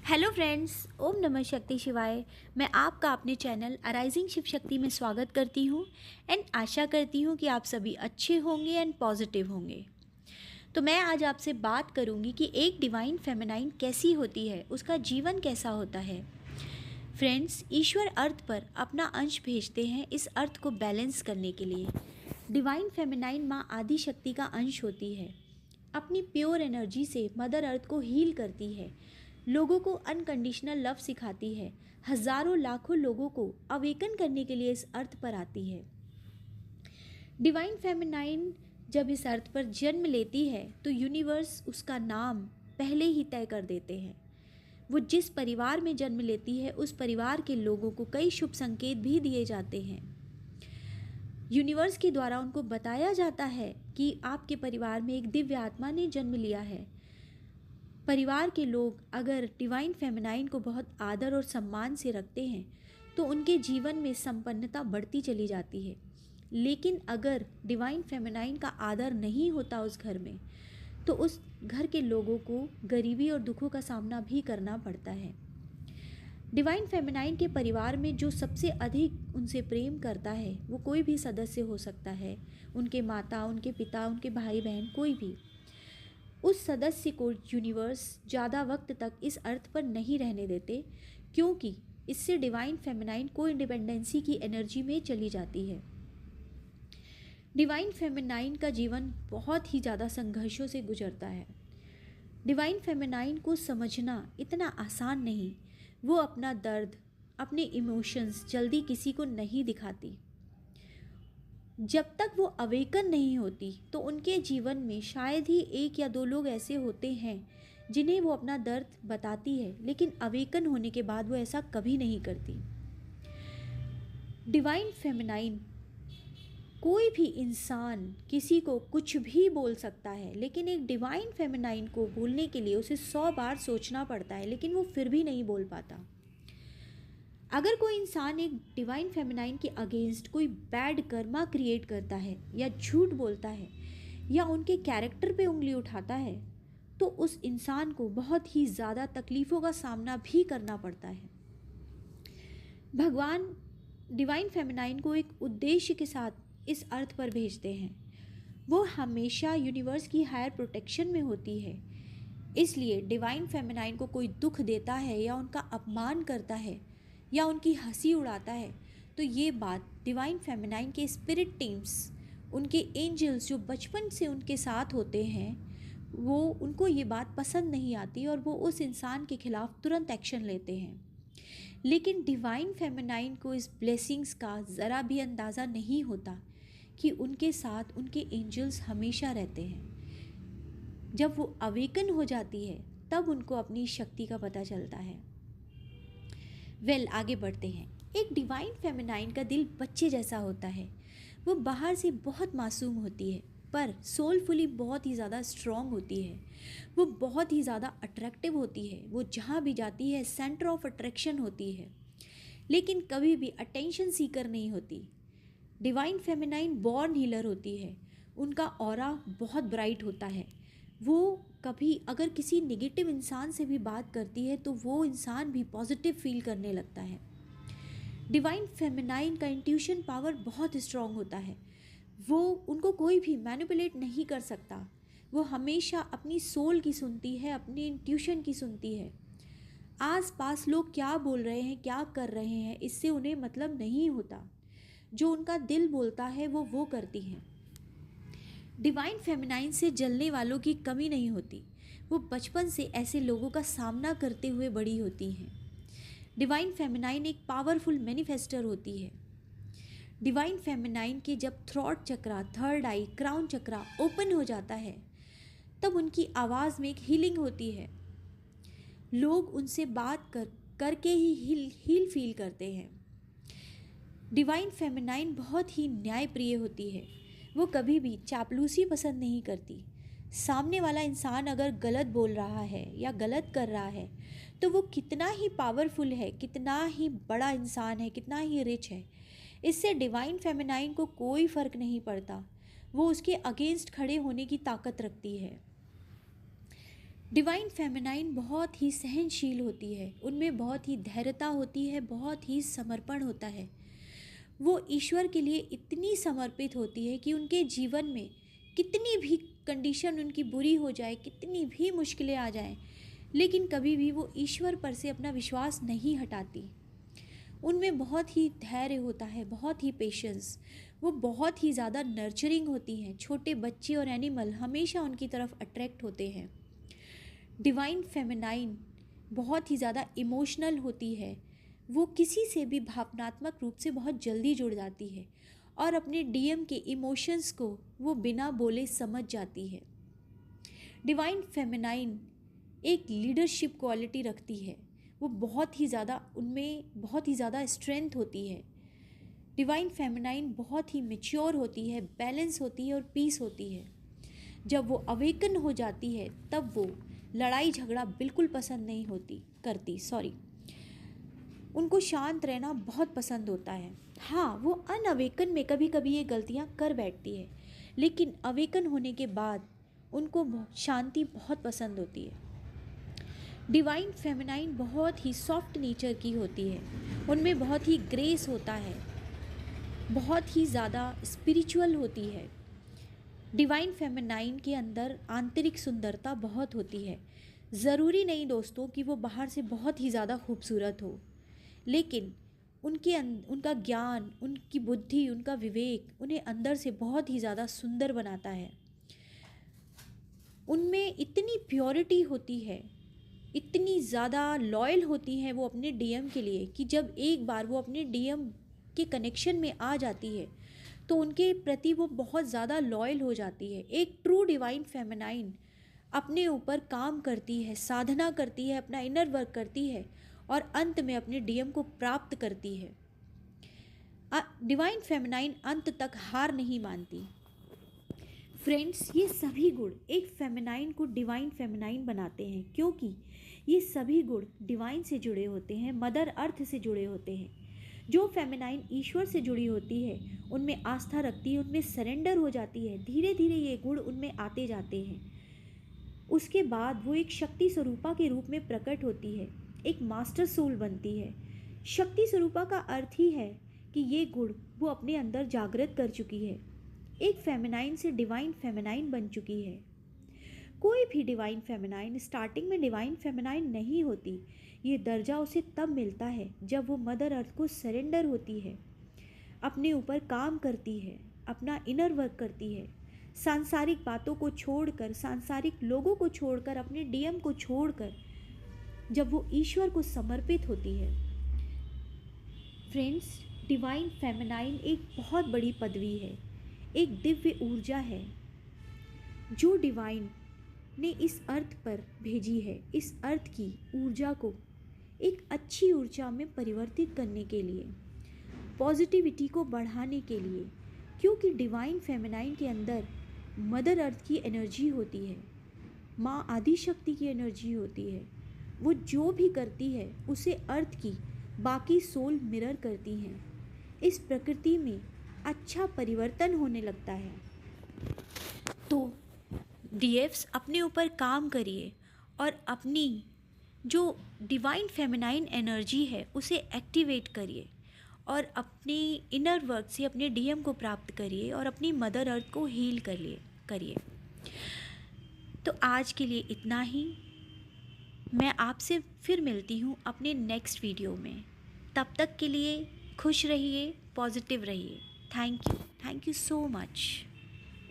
Hello friends, ओम नमः शक्ति शिवाय। मैं आपका अपने चैनल अराइजिंग शिव शक्ति में स्वागत करती हूँ एंड आशा करती हूँ कि आप सभी अच्छे होंगे एंड पॉजिटिव होंगे। तो मैं आज आपसे बात करूँगी कि एक डिवाइन फेमिनाइन कैसी होती है, उसका जीवन कैसा होता है। फ्रेंड्स, ईश्वर अर्थ पर अपना अंश भेजते हैं इस अर्थ को बैलेंस करने के लिए। डिवाइन फेमिनाइन माँ आदि शक्ति का अंश होती है। अपनी प्योर एनर्जी से मदर अर्थ को हील करती है, लोगों को अनकंडीशनल लव सिखाती है, हजारों लाखों लोगों को अवेकन करने के लिए इस अर्थ पर आती है। डिवाइन फेमिनाइन जब इस अर्थ पर जन्म लेती है तो यूनिवर्स उसका नाम पहले ही तय कर देते हैं। वो जिस परिवार में जन्म लेती है उस परिवार के लोगों को कई शुभ संकेत भी दिए जाते हैं। यूनिवर्स के द्वारा उनको बताया जाता है कि आपके परिवार में एक दिव्य आत्मा ने जन्म लिया है। परिवार के लोग अगर डिवाइन फेमिनाइन को बहुत आदर और सम्मान से रखते हैं तो उनके जीवन में संपन्नता बढ़ती चली जाती है। लेकिन अगर डिवाइन फेमिनाइन का आदर नहीं होता उस घर में तो उस घर के लोगों को गरीबी और दुखों का सामना भी करना पड़ता है। डिवाइन फेमिनाइन के परिवार में जो सबसे अधिक उनसे प्रेम करता है वो कोई भी सदस्य हो सकता है, उनके माता, उनके पिता, उनके भाई बहन, कोई भी। उस सदस्य को यूनिवर्स ज़्यादा वक्त तक इस अर्थ पर नहीं रहने देते, क्योंकि इससे डिवाइन फेमिनाइन को इंडिपेंडेंसी की एनर्जी में चली जाती है। डिवाइन फेमिनाइन का जीवन बहुत ही ज़्यादा संघर्षों से गुजरता है। डिवाइन फेमिनाइन को समझना इतना आसान नहीं। वो अपना दर्द, अपने इमोशंस जल्दी किसी को नहीं दिखाती। जब तक वो अवेकन नहीं होती तो उनके जीवन में शायद ही एक या दो लोग ऐसे होते हैं जिन्हें वो अपना दर्द बताती है, लेकिन अवेकन होने के बाद वो ऐसा कभी नहीं करती। डिवाइन फेमिनाइन कोई भी इंसान किसी को कुछ भी बोल सकता है, लेकिन एक डिवाइन फेमिनाइन को बोलने के लिए उसे 100 बार सोचना पड़ता है, लेकिन वो फिर भी नहीं बोल पाता। अगर कोई इंसान एक डिवाइन फेमिनाइन के अगेंस्ट कोई बैड कर्मा क्रिएट करता है या झूठ बोलता है या उनके कैरेक्टर पे उंगली उठाता है तो उस इंसान को बहुत ही ज़्यादा तकलीफ़ों का सामना भी करना पड़ता है। भगवान डिवाइन फेमिनाइन को एक उद्देश्य के साथ इस अर्थ पर भेजते हैं। वो हमेशा यूनिवर्स की हायर प्रोटेक्शन में होती है। इसलिए डिवाइन फेमिनाइन को कोई दुख देता है या उनका अपमान करता है या उनकी हंसी उड़ाता है तो ये बात डिवाइन फेमिनाइन के स्पिरिट टीम्स, उनके एंजल्स जो बचपन से उनके साथ होते हैं, वो उनको ये बात पसंद नहीं आती और वो उस इंसान के खिलाफ तुरंत एक्शन लेते हैं। लेकिन डिवाइन फेमिनाइन को इस ब्लेसिंग्स का ज़रा भी अंदाज़ा नहीं होता कि उनके साथ उनके एंजल्स हमेशा रहते हैं। जब वो अवेकन हो जाती है तब उनको अपनी शक्ति का पता चलता है। आगे बढ़ते हैं। एक डिवाइन फेमिनाइन का दिल बच्चे जैसा होता है। वो बाहर से बहुत मासूम होती है पर सोलफुली बहुत ही ज़्यादा स्ट्रॉन्ग होती है। वो बहुत ही ज़्यादा अट्रैक्टिव होती है। वो जहाँ भी जाती है सेंटर ऑफ अट्रैक्शन होती है, लेकिन कभी भी अटेंशन सीकर नहीं होती। डिवाइन फेमिनाइन बॉर्न हीलर होती है। उनका ऑरा बहुत ब्राइट होता है। वो कभी अगर किसी नेगेटिव इंसान से भी बात करती है तो वो इंसान भी पॉजिटिव फील करने लगता है। डिवाइन फेमिनाइन का इंट्यूशन पावर बहुत स्ट्रॉन्ग होता है। वो उनको कोई भी मैनिपुलेट नहीं कर सकता। वो हमेशा अपनी सोल की सुनती है, अपनी इंट्यूशन की सुनती है। आस पास लोग क्या बोल रहे हैं, क्या कर रहे हैं, इससे उन्हें मतलब नहीं होता। जो उनका दिल बोलता है वो करती हैं। डिवाइन फेमिनाइन से जलने वालों की कमी नहीं होती। वो बचपन से ऐसे लोगों का सामना करते हुए बड़ी होती हैं। डिवाइन फेमिनाइन एक पावरफुल मैनिफेस्टर होती है। डिवाइन फेमिनाइन के जब थ्रॉट चक्रा, थर्ड आई, क्राउन चक्रा ओपन हो जाता है तब उनकी आवाज़ में एक हीलिंग होती है। लोग उनसे बात करके ही हील फील करते हैं। डिवाइन फेमिनाइन बहुत ही न्यायप्रिय होती है। वो कभी भी चापलूसी पसंद नहीं करती। सामने वाला इंसान अगर गलत बोल रहा है या गलत कर रहा है तो वो कितना ही पावरफुल है, कितना ही बड़ा इंसान है, कितना ही रिच है, इससे डिवाइन फेमिनाइन को कोई फ़र्क नहीं पड़ता। वो उसके अगेंस्ट खड़े होने की ताकत रखती है। डिवाइन फेमिनाइन बहुत ही सहनशील होती है, उनमें बहुत ही धैर्यता होती है, बहुत ही समर्पण होता है। वो ईश्वर के लिए इतनी समर्पित होती है कि उनके जीवन में कितनी भी कंडीशन उनकी बुरी हो जाए, कितनी भी मुश्किलें आ जाएं, लेकिन कभी भी वो ईश्वर पर से अपना विश्वास नहीं हटाती। उनमें बहुत ही धैर्य होता है, बहुत ही पेशेंस। वो बहुत ही ज़्यादा नर्चरिंग होती हैं। छोटे बच्चे और एनिमल हमेशा उनकी तरफ अट्रैक्ट होते हैं। डिवाइन फेमिनाइन बहुत ही ज़्यादा इमोशनल होती है। वो किसी से भी भावनात्मक रूप से बहुत जल्दी जुड़ जाती है और अपने डीएम के इमोशंस को वो बिना बोले समझ जाती है। डिवाइन फेमिनाइन एक लीडरशिप क्वालिटी रखती है। वो बहुत ही ज़्यादा, उनमें बहुत ही ज़्यादा स्ट्रेंथ होती है। डिवाइन फेमिनाइन बहुत ही मैच्योर होती है, बैलेंस होती है और पीस होती है। जब वो अवेकन हो जाती है तब वो लड़ाई झगड़ा बिल्कुल पसंद नहीं करती। उनको शांत रहना बहुत पसंद होता है। हाँ, वो अनअवेकन में कभी कभी ये गलतियाँ कर बैठती है, लेकिन अवेकन होने के बाद उनको शांति बहुत पसंद होती है। डिवाइन फेमिनाइन बहुत ही सॉफ्ट नेचर की होती है। उनमें बहुत ही ग्रेस होता है, बहुत ही ज़्यादा स्पिरिचुअल होती है। डिवाइन फेमिनाइन के अंदर आंतरिक सुंदरता बहुत होती है। ज़रूरी नहीं दोस्तों कि वो बाहर से बहुत ही ज़्यादा खूबसूरत हो, लेकिन उनका ज्ञान, उनकी बुद्धि, उनका विवेक उन्हें अंदर से बहुत ही ज़्यादा सुंदर बनाता है। उनमें इतनी प्योरिटी होती है, इतनी ज़्यादा लॉयल होती हैं वो अपने डीएम के लिए कि जब एक बार वो अपने डीएम के कनेक्शन में आ जाती है तो उनके प्रति वो बहुत ज़्यादा लॉयल हो जाती है। एक ट्रू डिवाइन फेमिनाइन अपने ऊपर काम करती है, साधना करती है, अपना इनर वर्क करती है और अंत में अपने डीएम को प्राप्त करती है। डिवाइन फेमिनाइन अंत तक हार नहीं मानती। फ्रेंड्स, ये सभी गुण एक फेमिनाइन को डिवाइन फेमिनाइन बनाते हैं, क्योंकि ये सभी गुण डिवाइन से जुड़े होते हैं, मदर अर्थ से जुड़े होते हैं। जो फेमिनाइन ईश्वर से जुड़ी होती है, उनमें आस्था रखती है, उनमें सरेंडर हो जाती है, धीरे धीरे ये गुण उनमें आते जाते हैं। उसके बाद वो एक शक्ति स्वरूपा के रूप में प्रकट होती है, एक मास्टर सोल बनती है। शक्ति स्वरूपा का अर्थ ही है कि ये गुण वो अपने अंदर जागृत कर चुकी है, एक फेमिनाइन से डिवाइन फेमिनाइन बन चुकी है। कोई भी डिवाइन फेमिनाइन स्टार्टिंग में डिवाइन फेमिनाइन नहीं होती। ये दर्जा उसे तब मिलता है जब वो मदर अर्थ को सरेंडर होती है, अपने ऊपर काम करती है, अपना इनर वर्क करती है, सांसारिक बातों को छोड़कर, सांसारिक लोगों को छोड़कर, अपने डीएम को छोड़कर जब वो ईश्वर को समर्पित होती है। फ्रेंड्स, डिवाइन फेमिनाइन एक बहुत बड़ी पदवी है, एक दिव्य ऊर्जा है जो डिवाइन ने इस अर्थ पर भेजी है, इस अर्थ की ऊर्जा को एक अच्छी ऊर्जा में परिवर्तित करने के लिए, पॉजिटिविटी को बढ़ाने के लिए। क्योंकि डिवाइन फेमिनाइन के अंदर मदर अर्थ की एनर्जी होती है, माँ आदि शक्ति की एनर्जी होती है। वो जो भी करती है उसे अर्थ की बाकी सोल मिरर करती हैं। इस प्रकृति में अच्छा परिवर्तन होने लगता है। तो डीएफ्स, अपने ऊपर काम करिए और अपनी जो डिवाइन फेमिनाइन एनर्जी है उसे एक्टिवेट करिए और अपनी इनर वर्क से अपने डीएम को प्राप्त करिए और अपनी मदर अर्थ को हील करिए। तो आज के लिए इतना ही। मैं आपसे फिर मिलती हूँ अपने नेक्स्ट वीडियो में। तब तक के लिए खुश रहिए, पॉजिटिव रहिए। Thank you so much.